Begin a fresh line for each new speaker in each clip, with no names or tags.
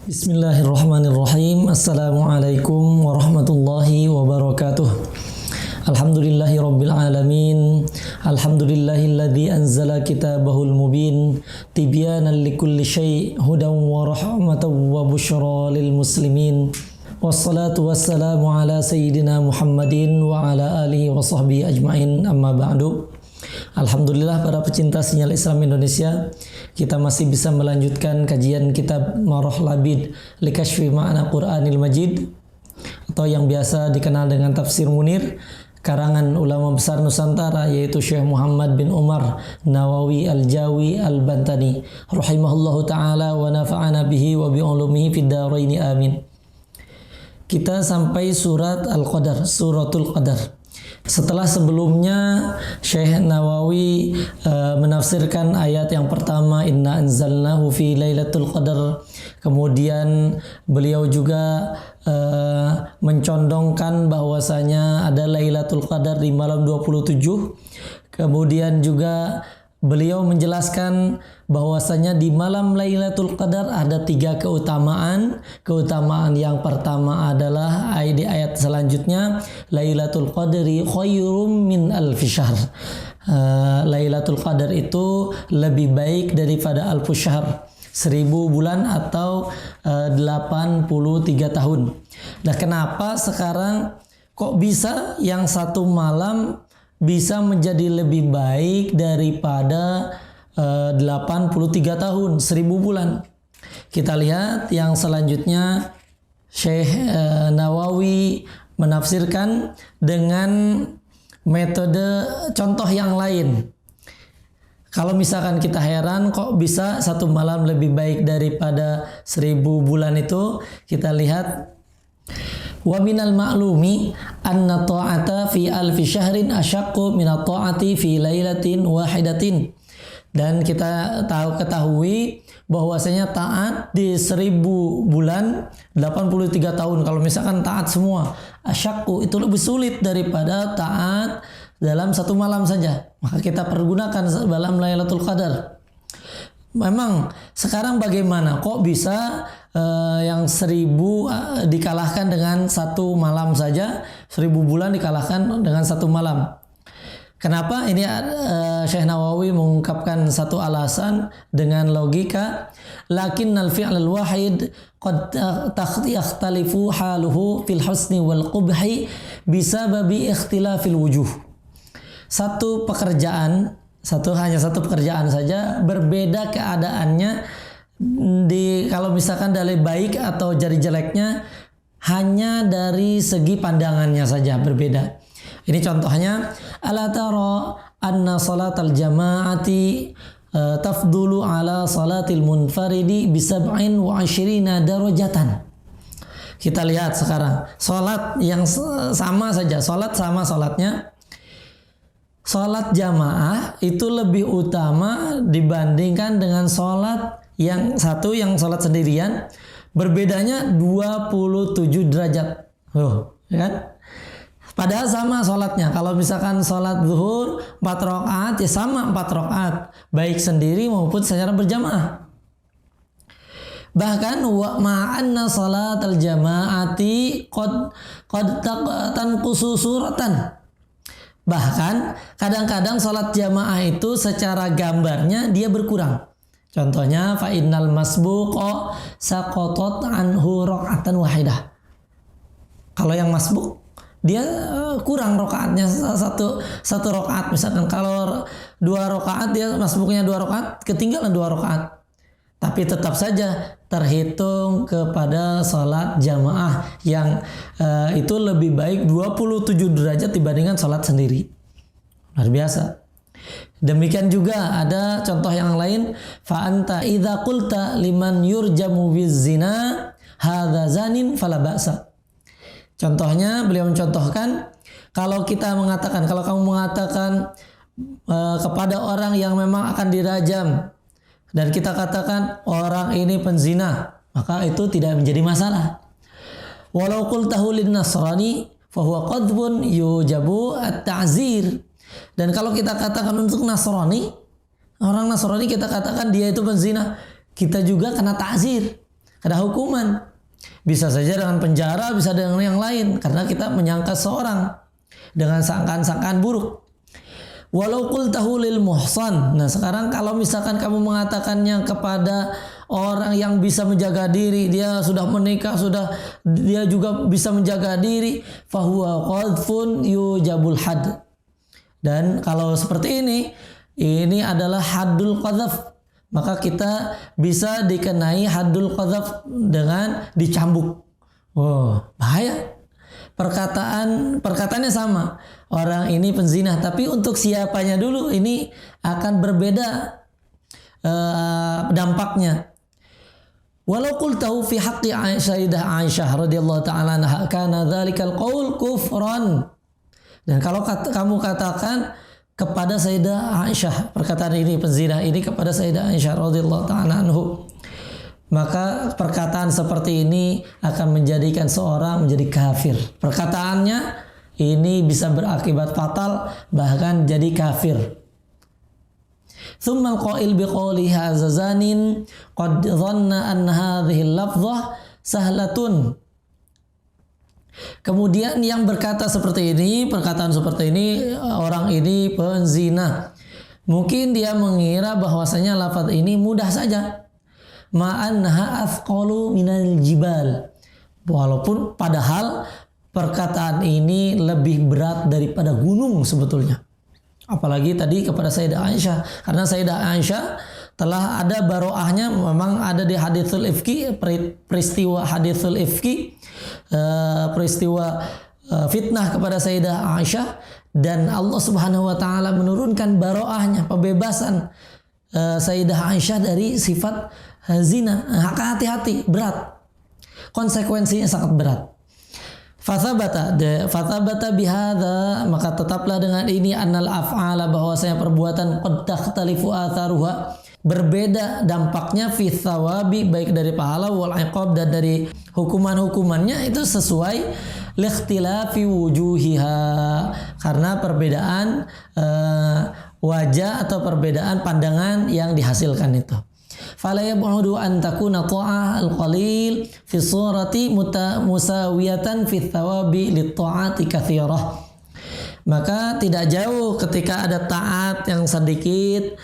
Bismillahirrahmanirrahim. Assalamualaikum warahmatullahi wabarakatuh. Alhamdulillahi rabbil alamin. Alhamdulillahilladzi anzala kitabahul mubin tibyanan likulli syai' hudan wa rahmatan wa busyra lil muslimin. Wassalatu wassalamu ala sayyidina Muhammadin wa ala alihi wa sahbihi ajmain, amma ba'du. Alhamdulillah para pecinta Sinyal Islam Indonesia, kita masih bisa melanjutkan kajian kitab Marah Labid Likashfi Ma'na Qur'anil Majid, atau yang biasa dikenal dengan Tafsir Munir, karangan ulama besar Nusantara yaitu Syekh Muhammad bin Umar Nawawi Al-Jawi Al-Bantani rahimahullahu ta'ala wa nafa'ana bihi wa bi'ulumihi fid dharaini amin. Kita sampai surat Al-Qadar, suratul Qadar. Setelah sebelumnya Syekh Nawawi menafsirkan ayat yang pertama, inna anzalnahu fi lailatul qadar. Kemudian beliau juga mencondongkan bahwasanya ada Lailatul Qadar di malam 27. Kemudian juga beliau menjelaskan bahwasanya di malam Lailatul Qadar ada 3 keutamaan. Keutamaan yang pertama adalah di ayat selanjutnya, Lailatul Qadri khairum min alfi syahr. Lailatul Qadar itu lebih baik daripada alfu syahr, 1000 bulan atau 83 tahun. Nah, kenapa sekarang kok bisa yang satu malam bisa menjadi lebih baik daripada 83 tahun, 1000 bulan? Kita lihat yang selanjutnya. Syekh Nawawi menafsirkan dengan metode contoh yang lain. Kalau misalkan kita heran kok bisa satu malam lebih baik daripada 1000 bulan itu, kita lihat wa minal ma'lumi anna ta'ata fi alfi syahrin asyaqqu min at-ta'ati fi lailatin wahidatin. Dan kita ketahui bahwasanya taat di 1000 bulan 83 tahun, kalau misalkan taat semua, asyaqqu itu lebih sulit daripada taat dalam satu malam saja. Maka kita pergunakan dalam Lailatul Qadar. Memang sekarang bagaimana kok bisa yang 1000 dikalahkan dengan satu malam saja, 1000 bulan dikalahkan dengan satu malam? Kenapa? Ini Syekh Nawawi mengungkapkan satu alasan dengan logika. Lakinnal fi'lal wahid qad yakhtalifu haluhu fil husni wal qubhi bisababi ikhtilafil wujuh. Satu pekerjaan, hanya satu pekerjaan saja berbeda keadaannya kalau misalkan dari baik atau dari jeleknya hanya dari segi pandangannya saja berbeda. Ini contohnya, ala tara anna salatal jama'ati tafdulu ala salatil munfaridi bisab'in wa 20 darajatan. Kita lihat sekarang salat yang sama saja, salat sama salatnya. Salat jamaah itu lebih utama dibandingkan dengan salat yang satu yang salat sendirian, berbedanya 27 derajat. Ya kan? Padahal sama sholatnya. Kalau misalkan sholat zuhur 4 rakaat, ya sama 4 rakaat, baik sendiri maupun secara berjamaah. Bahkan wa ma'anna sholatal jama'ati qad tanqusu suratan. Bahkan kadang-kadang sholat jamaah itu secara gambarnya dia berkurang. Contohnya fa innal masbuqa saqatat anhu raka'atan wahidah. Kalau yang masbuk dia kurang rokaatnya satu rokaat. Misalkan kalau 2 rokaat, dia masbuknya 2 rokaat, ketinggalan 2 rokaat. Tapi tetap saja terhitung kepada sholat jamaah yang itu lebih baik 27 derajat dibandingkan sholat sendiri. Luar biasa. Demikian juga ada contoh yang lain, fa anta idza qulta liman yurjamu bizina hadza zanin fala ba'sa. Contohnya beliau mencontohkan, kalau kamu mengatakan kepada orang yang memang akan dirajam dan kita katakan orang ini penzina, maka itu tidak menjadi masalah. Walau qultahu lin nasrani fa huwa qadbun yujabu at-ta'zir. Dan kalau kita katakan untuk Nasrani, orang Nasrani kita katakan dia itu penzina, kita juga kena ta'zir. ada hukuman. Bisa saja dengan penjara, bisa dengan yang lain. Karena kita menyangka seorang dengan sangkaan-sangkaan buruk. Walau qultahu lil muhsan. Nah sekarang kalau misalkan kamu mengatakannya kepada orang yang bisa menjaga diri, dia sudah menikah, dia juga bisa menjaga diri, fahuwa qadfun yujabul had. Dan kalau seperti ini adalah haddul qadhaf. Maka kita bisa dikenai haddul qadhaf dengan dicambuk. Bahaya. Perkataannya sama. Orang ini penzina, tapi untuk siapanya dulu ini akan berbeda dampaknya. Walau qultahu fi haqqi Sayyidah Aisyah radhiyallahu ta'ala anha kana dzalikal qaul kufran. Dan kalau kamu katakan kepada Sayyidah Aisyah, perkataan ini penzina ini kepada Sayyidah Aisyah radhiyallahu ta'ala anhu, maka perkataan seperti ini akan menjadikan seorang menjadi kafir. Perkataannya ini bisa berakibat fatal, bahkan jadi kafir. Tsumma al-qail biqawli hadza zanin qad dhanna an hadhihi al-lafdhah sahlatun. Kemudian yang berkata seperti ini, perkataan seperti ini, orang ini penzina. Mungkin dia mengira bahwasanya lafaz ini mudah saja. Ma'annaha athqalu minal jibal. Walaupun padahal perkataan ini lebih berat daripada gunung sebetulnya. Apalagi tadi kepada Sayyidah Aisyah. Karena Sayyidah Aisyah telah ada baroahnya, memang ada di haditsul ifki, peristiwa haditsul ifki, peristiwa fitnah kepada Sayyidah Aisyah, dan Allah Subhanahu wa taala menurunkan baroahnya, pembebasan Sayyidah Aisyah dari sifat zina. Hati-hati, berat. Konsekuensinya sangat berat. Fathabata bihadza, maka tetaplah dengan ini annal af'ala, bahwasanya perbuatan qad takhtalifu atharuha, berbeda dampaknya fi thawabi, baik dari pahala wal iqab, dan dari hukuman-hukumannya itu sesuai likhtilafi wujuhiha, karena perbedaan wajah atau perbedaan pandangan yang dihasilkan itu. Fala yab'udu an takuna ta'ah al-qalil fi surati musawiyatan fi thawabi lit-ta'ati katsirah. Maka tidak jauh ketika ada taat yang sedikit,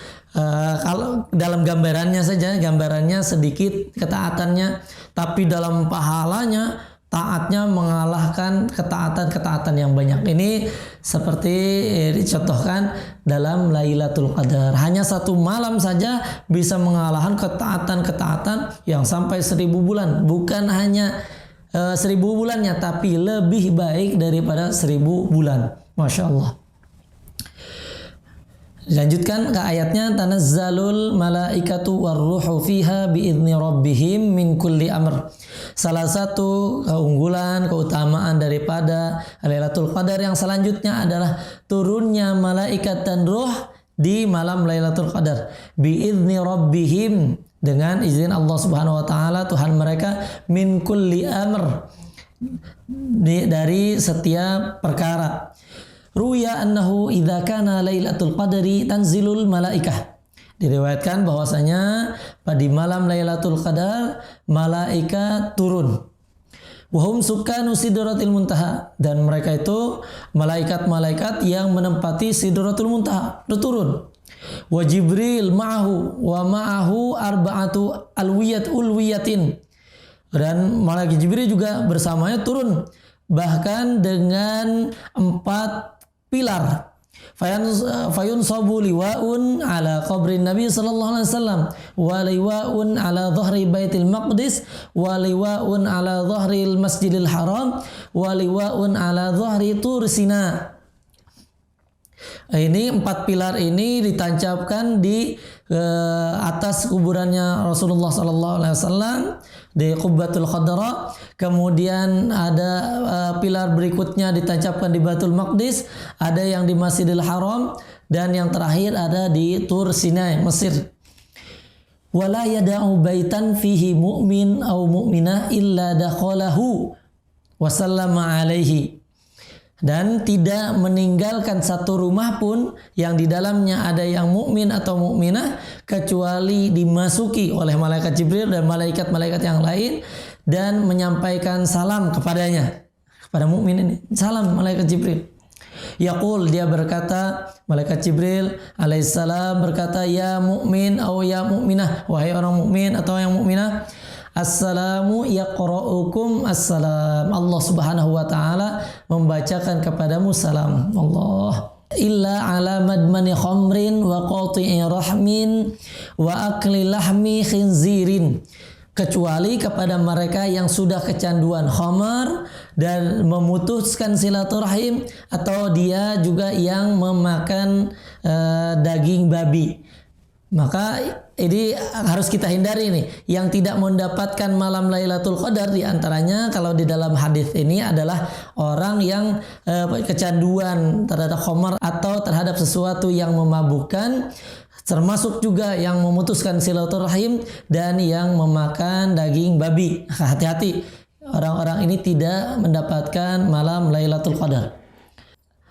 kalau dalam gambarannya saja, gambarannya sedikit ketaatannya, tapi dalam pahalanya taatnya mengalahkan ketaatan-ketaatan yang banyak. Ini seperti dicontohkan dalam Lailatul Qadar. Hanya satu malam saja bisa mengalahkan ketaatan-ketaatan yang sampai 1000 bulan. Bukan hanya 1000 bulannya, tapi lebih baik daripada 1000 bulan. Masya Allah. Lanjutkan ke ayatnya, tanazzalul malaikatu warruhu fiha biizni rabbihim min kulli amr. Salah satu keunggulan, keutamaan daripada Lailatul Qadar yang selanjutnya adalah turunnya malaikat dan ruh di malam Lailatul Qadar. Biizni rabbihim, dengan izin Allah Subhanahu wa taala Tuhan mereka, min kulli amr, dari setiap perkara. Ruya annahu idza kana Lailatul Qadri tanzilul malaikah. Diriwayatkan bahwasanya pada malam Lailatul Qadar malaikat turun. Wahum sukkanu sidratil muntaha, dan mereka itu malaikat-malaikat yang menempati sidratul muntaha, turun. Wa Jibril ma'ahu wa ma'ahu arba'atu ulwiyatin. Dan malaikat Jibril juga bersamanya turun, bahkan dengan 4 pilar. Fayun sabu liwa'un ala qabrin Nabi sallallahu alaihi wasallam, wa liwa'un ala dhahri Baitul Maqdis, wa liwa'un ala dhahril Masjidil Haram, wa liwa'un ala dhahri Tur Sina. Ini 4 pilar ini ditancapkan di atas kuburannya Rasulullah sallallahu alaihi wasallam di Qubbatul Khadra. Kemudian ada pilar berikutnya ditancapkan di Baitul Maqdis, ada yang di Masjidil Haram, dan yang terakhir ada di Tur Sinai, Mesir. Wala yada'u baitan fihi mu'min aw mu'minah illa dakhalahu wa sallama alaihi. dan tidak meninggalkan satu rumah pun yang di dalamnya ada yang mukmin atau mukminah kecuali dimasuki oleh malaikat Jibril dan malaikat-malaikat yang lain dan menyampaikan salam kepadanya, kepada mukmin ini. Salam malaikat Jibril. Yaqul, dia berkata, malaikat Jibril alaihissalam berkata, ya mukmin atau ya mukminah, wahai orang mukmin atau yang mukminah, assalamu yaqra'ukum assalam. Allah Subhanahu wa taala membacakan kepadamu salam. Allah. Illa ala madmani khamrin wa qati'i rahmin wa akli lahmi khinzirin. Kecuali kepada mereka yang sudah kecanduan khamar dan memutuskan silaturahim, atau dia juga yang memakan daging babi. Maka ini harus kita hindari nih. Yang tidak mendapatkan malam Lailatul Qadar diantaranya kalau di dalam hadis ini adalah orang yang kecanduan terhadap khamar atau terhadap sesuatu yang memabukkan, termasuk juga yang memutuskan silaturahim dan yang memakan daging babi. Hati-hati, orang-orang ini tidak mendapatkan malam Lailatul Qadar.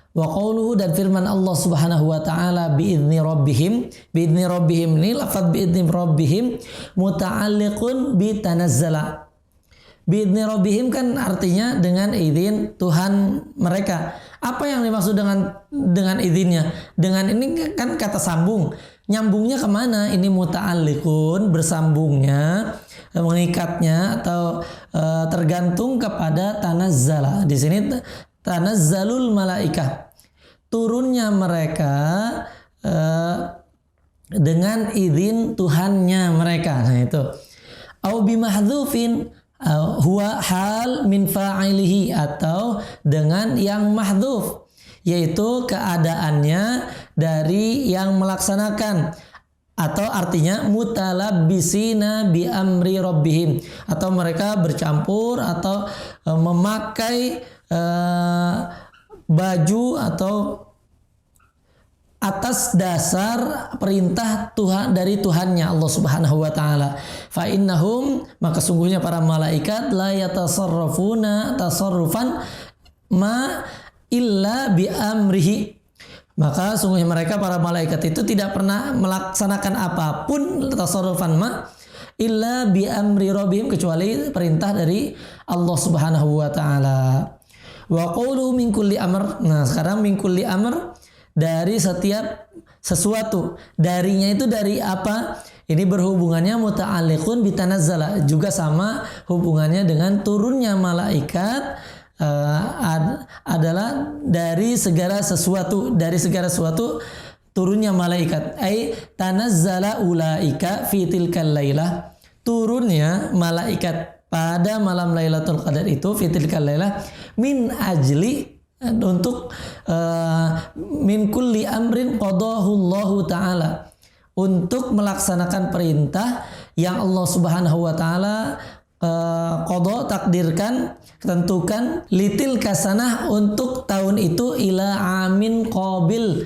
Wa qawluhu, dan firman Allah Subhanahu wa taala biidzni rabbihim. Biidzni rabbihim ini lafaz biidzni rabbihim muta'alliqun bi tanazzala. Biidzni rabbihim kan artinya dengan izin Tuhan mereka. Apa yang dimaksud dengan izinnya? Dengan ini kan kata sambung. Nyambungnya kemana? Ini muta'alliqun, bersambungnya, mengikatnya atau tergantung kepada tanazzala. Di sini tanazzalul malaikah, turunnya mereka dengan izin Tuhannya mereka. Nah itu. Au bimahdhufin, huwa hal min fa'ilihi, atau dengan yang mahdhuf, yaitu keadaannya dari yang melaksanakan, atau artinya mutalabbisina bi amri rabbihim, atau mereka bercampur atau memakai baju atau atas dasar perintah Tuhan dari Tuhannya Allah Subhanahu wa taala. Fa innahum, maka sungguhnya para malaikat la yatasarrafuna tasarrufan ma illa bi amrihi. Maka sungguhnya mereka para malaikat itu tidak pernah melaksanakan apapun tasarrufan ma illa bi amri rabbihim, kecuali perintah dari Allah Subhanahu wa taala. Wa qawluhu min kulli amr. Nah, sekarang min kulli amr, dari setiap sesuatu. Darinya itu dari apa? Ini berhubungannya muta'alliqun bitanazzala, juga sama hubungannya dengan turunnya malaikat, adalah dari segala sesuatu, turunnya malaikat. Ai tanazzala ulaika fi tilkal lailah, turunnya malaikat pada malam Lailatul Qadar itu, fitilkal lailah, min ajli, untuk min kulli amrin qadahu Allah taala, untuk melaksanakan perintah yang Allah Subhanahu wa taala qada, takdirkan, tentukan, litil kasanah, untuk tahun itu, ila amin qabil,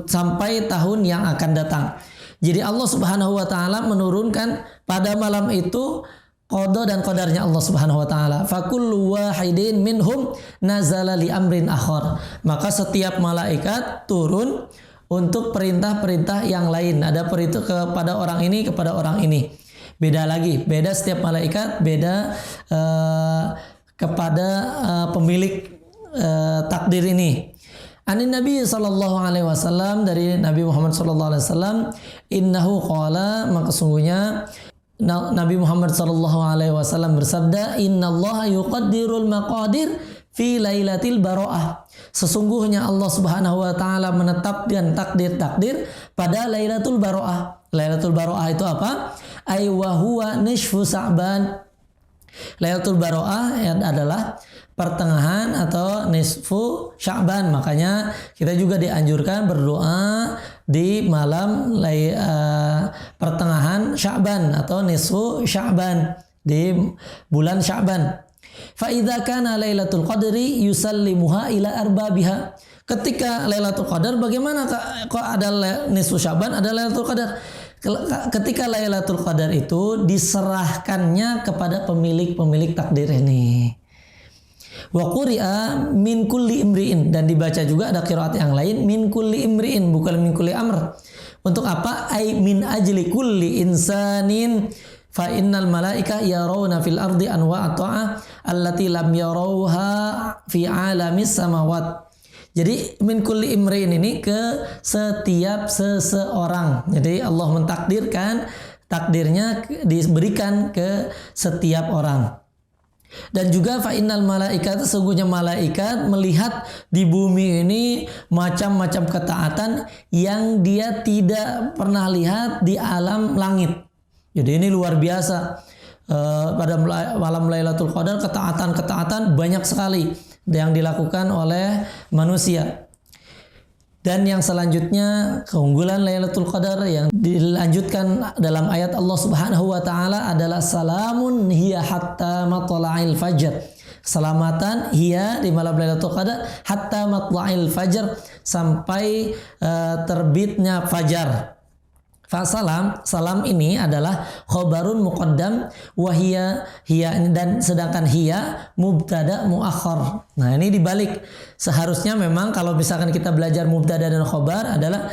sampai tahun yang akan datang. Jadi Allah Subhanahu wa taala menurunkan pada malam itu qada dan qadarnya Allah Subhanahu wa taala. Fakullu wahidin minhum nazala li amrin akhar. Maka setiap malaikat turun untuk perintah-perintah yang lain. Ada perintah kepada orang ini, kepada orang ini. Beda lagi, beda setiap malaikat, beda kepada pemilik takdir ini. Anin Nabi sallallahu alaihi wasallam, dari Nabi Muhammad sallallahu alaihi wasallam, innahu qala, maka sungguhnya Nabi Muhammad sallallahu alaihi wasallam bersabda, innallaha yuqaddirul maqadir fi lailatil baro'ah. Sesungguhnya Allah Subhanahu wa taala menetapkan takdir-takdir pada Lailatul Baro'ah. Lailatul Baro'ah itu apa? Ai wa huwa nisfu Sa'ban. Lailatul Baro'ah adalah pertengahan atau nisfu Sya'ban. Makanya kita juga dianjurkan berdoa di malam pertengahan Sya'ban atau nisfu Sya'ban, di bulan Sya'ban. Fa idza kana Lailatul Qadri yusallimuha ila arbabiha. Ketika Lailatul Qadar, bagaimana kok ada nisfu Sya'ban, ada Lailatul Qadar? Ketika Lailatul Qadar itu diserahkannya kepada pemilik-pemilik takdir ini. Wa quri'a min kulli imri'in, dan dibaca juga ada qiraat yang lain min kulli imri'in, bukan min kulli amr. Untuk apa? Ai min ajli kulli insanin fa innal malaika yarawna fil ardi anwa'a ta'ah allati lam yarawha fi alamis samawat. Jadi min kulli imri'in ini ke setiap seseorang. Jadi Allah mentakdirkan, takdirnya diberikan ke setiap orang. Dan juga fa innal malaikat, sesungguhnya malaikat melihat di bumi ini macam-macam ketaatan yang dia tidak pernah lihat di alam langit. Jadi ini luar biasa. Pada malam Lailatul Qadar ketaatan-ketaatan banyak sekali yang dilakukan oleh manusia. Dan yang selanjutnya keunggulan Lailatul Qadar yang dilanjutkan dalam ayat Allah Subhanahu wa taala adalah salamun hiya hatta matla'il fajr. Keselamatan hiya di malam Lailatul Qadar hatta matla'il fajr, sampai terbitnya fajar. Salam ini adalah khobarun muqaddam wahia hiya, dan sedangkan hiya mubtada muakhar. Nah, ini dibalik. Seharusnya memang kalau misalkan kita belajar mubtada dan khobar adalah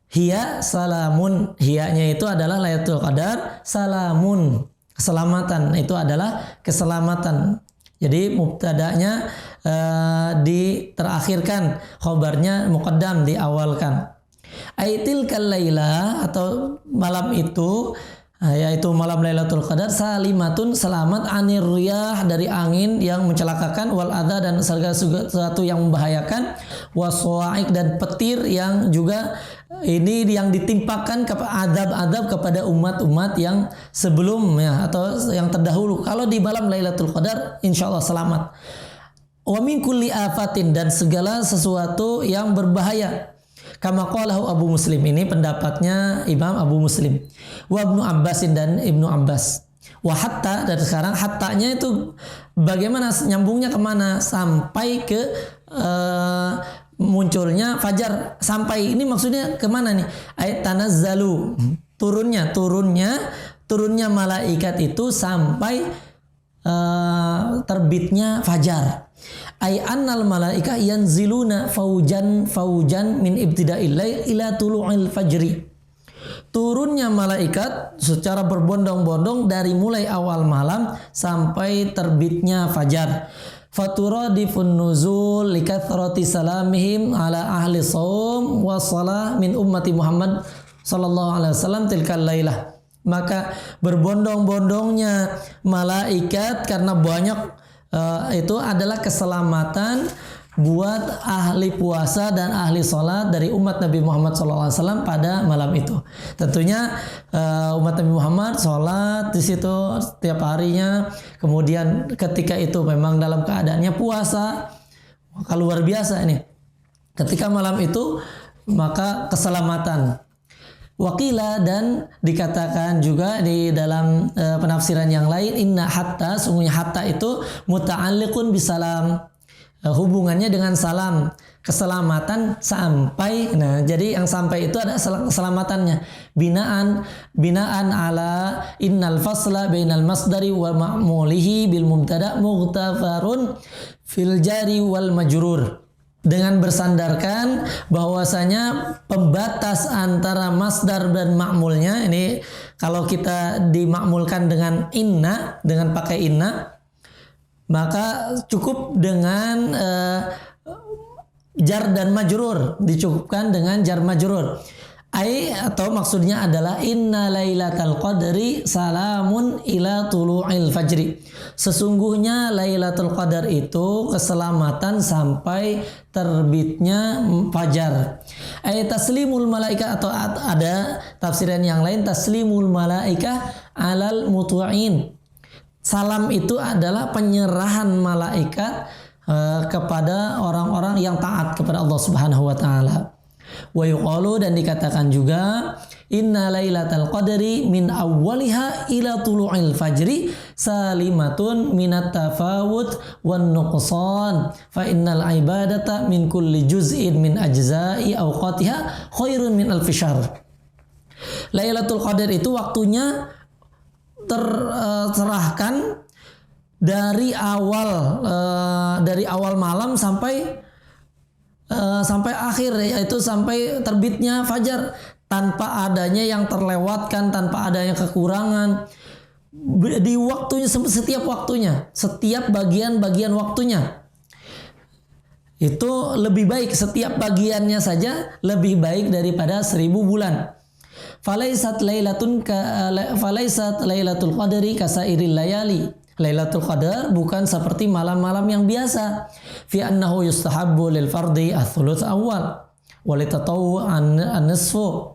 hiya salamun. Hiyanya itu adalah Lailatul Qadar, salamun keselamatan, itu adalah keselamatan. Jadi mubtadanya terakhirkan, khobarnya muqaddam diawalkan. Aitil kalaila, atau malam itu, yaitu malam Lailatul Qadar, salimatun selamat anir riyah, dari angin yang mencelakakan, wal adha, dan segala sesuatu yang membahayakan, waswaik, dan petir yang juga ini yang ditimpakan adab-adab kepada umat-umat yang sebelumnya atau yang terdahulu. Kalau di malam Lailatul Qadar insyaallah selamat. Wa min kulli afatin, dan segala sesuatu yang berbahaya. Kama qalahu Abu Muslim, ini pendapatnya Imam Abu Muslim. Wa Ibnu Abbasin, dan Ibnu Abbas. Wa hatta, dan sekarang hattanya itu bagaimana nyambungnya kemana? Sampai ke munculnya fajar. Sampai ini maksudnya kemana nih? Ayat tanazzalu, turunnya malaikat itu sampai terbitnya fajar. Ay annal malaika yanziluna faujan min ibtida'il lail ila tulu'il fajri. Turunnya malaikat secara berbondong-bondong dari mulai awal malam sampai terbitnya fajar. Faturadifun nuzul likathrati salamihim ala ahli shaum wa shalah min ummati Muhammad sallallahu alaihi wasallam tilkal lailah. Maka berbondong-bondongnya malaikat karena banyak itu adalah keselamatan buat ahli puasa dan ahli sholat dari umat Nabi Muhammad SAW pada malam itu. Tentunya umat Nabi Muhammad sholat di situ setiap harinya. Kemudian ketika itu memang dalam keadaannya puasa, maka luar biasa ini. Ketika malam itu maka keselamatan. Wakila, dan dikatakan juga di dalam penafsiran yang lain, inna hatta, sungguhnya hatta itu muta'alliqun bisalam, hubungannya dengan salam, keselamatan sampai. Nah, jadi yang sampai itu ada keselamatannya. Binaan ala innal fasla bainal masdari wa ma'mulihi bil mubtada mughtafarun fil jari wal majrur. Dengan bersandarkan bahwasanya pembatas antara masdar dan ma'mulnya, ini kalau kita dimakmulkan dengan inna, dengan pakai inna, maka cukup dengan jar dan majrur, dicukupkan dengan jar majrur. Atau maksudnya adalah inna lailatal qadri salamun ila tulu'il fajri. Sesungguhnya Lailatul Qadar itu keselamatan sampai terbitnya fajar. Taslimul malaika, atau ada tafsiran yang lain taslimul malaika alal mutu'in. Salam itu adalah penyerahan malaikat kepada orang-orang yang taat kepada Allah Subhanahu wa taala. Wa yuqalu, dan dikatakan juga inna lailatal qadri min awwaliha ila tulu'il fajri salimatun minat tafawut wan nuqsan fa innal ibadata min kulli juz'in min ajza'i awqatiha khairun min alfi syahr. Lailatul Qadar itu waktunya terserahkan dari awal malam sampai akhir, yaitu sampai terbitnya fajar, tanpa adanya yang terlewatkan, tanpa adanya kekurangan di waktunya, setiap bagian-bagian waktunya. Itu lebih baik, setiap bagiannya saja lebih baik daripada 1000 bulan. Falaisat lailatul qadri kasairil layali. Lailatul Qadar bukan seperti malam-malam yang biasa. Fi annahu yustahabbu lil fardi ats-tsuluts awal wa litatawwu an-nisfu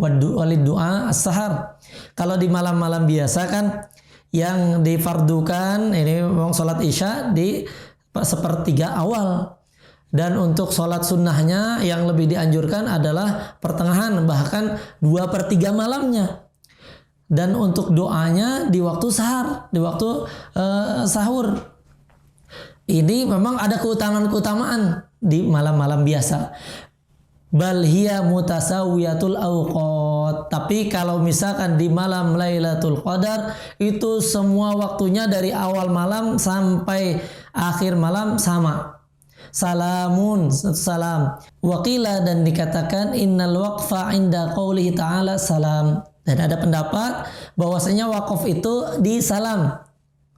walid du'a as-sahar. Kalau di malam-malam biasa kan yang difardukan ini memang salat Isya di sepertiga awal. Dan untuk sholat sunnahnya yang lebih dianjurkan adalah pertengahan, bahkan 2/3 malamnya. Dan untuk doanya di waktu sahur, sahur. Ini memang ada keutamaan di malam-malam biasa. Bal hiya mutasawiyatul awqat. Tapi kalau misalkan di malam Lailatul Qadar itu semua waktunya dari awal malam sampai akhir malam sama. Salamun, salam. Waqila, dan dikatakan innal waqfa inda qaulihi ta'ala salam. Dan ada pendapat bahwasanya wakaf itu di salam.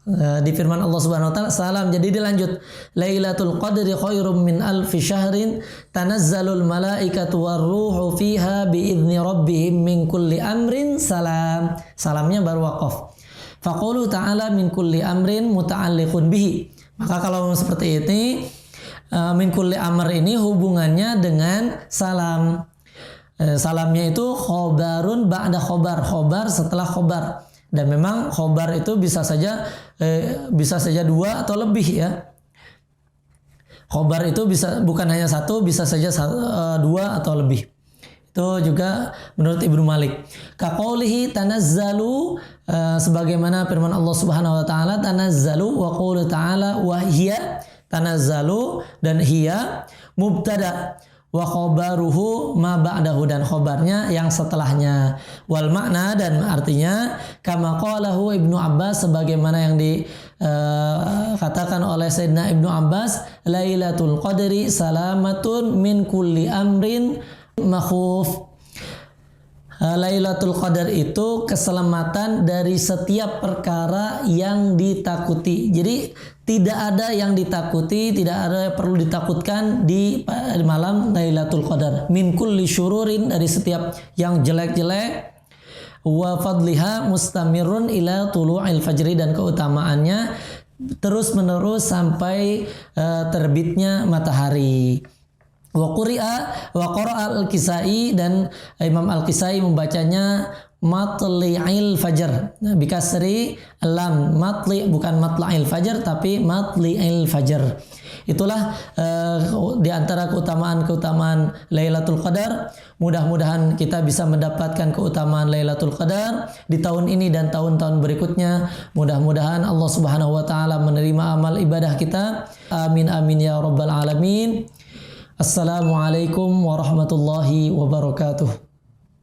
Di firman Allah Subhanahu wa taala salam. Jadi dilanjut, Lailatul Qadri khairum min alfi syahrin tanazzalul malaikatu warruhu fiha biidzni rabbihim min kulli amrin salam. Salamnya baru wakaf. Faqulu ta'ala min kulli amrin muta'alliqun bihi. Maka kalau seperti ini, min kulli amr ini hubungannya dengan salam. Salamnya itu khobarun ba'da khobar setelah khobar. Dan memang khobar itu bisa saja 2 atau lebih ya. Khobar itu bukan hanya 1, bisa saja 2 atau lebih. Itu juga menurut Ibnu Malik. Kaqaulihi tanazzalu, sebagaimana firman Allah Subhanahu wa taala tanazzalu, wa qaulu ta'ala wa hiya tanazzalu, dan hiya mubtada wa khobaruhu ma ba'dahu, dan khobarnya yang setelahnya. Wal makna, dan artinya kama qalahu Ibnu Abbas, sebagaimana yang dikatakan oleh Sayyidina Ibnu Abbas, Lailatul Qadri salamatun min kulli amrin makhuf. Lailatul Qadar itu keselamatan dari setiap perkara yang ditakuti. Jadi tidak ada yang ditakuti, tidak ada yang perlu ditakutkan di malam Lailatul Qadar. Min kulli syururin, dari setiap yang jelek-jelek. Wa fadliha mustamirun ila tulu'il fajri, dan keutamaannya terus menerus sampai terbitnya matahari. Wa qara'a al-Kisai, dan Imam Al-Kisai membacanya matli'il fajar bikasri lam. Matli bukan matla'il fajar, tapi matli'il fajar. Itulah di antara keutamaan Lailatul Qadar. Mudah-mudahan kita bisa mendapatkan keutamaan Lailatul Qadar di tahun ini dan tahun-tahun berikutnya. Mudah-mudahan Allah Subhanahu wa taala menerima amal ibadah kita. Amin amin ya rabbal alamin. Assalamualaikum warahmatullahi wabarakatuh.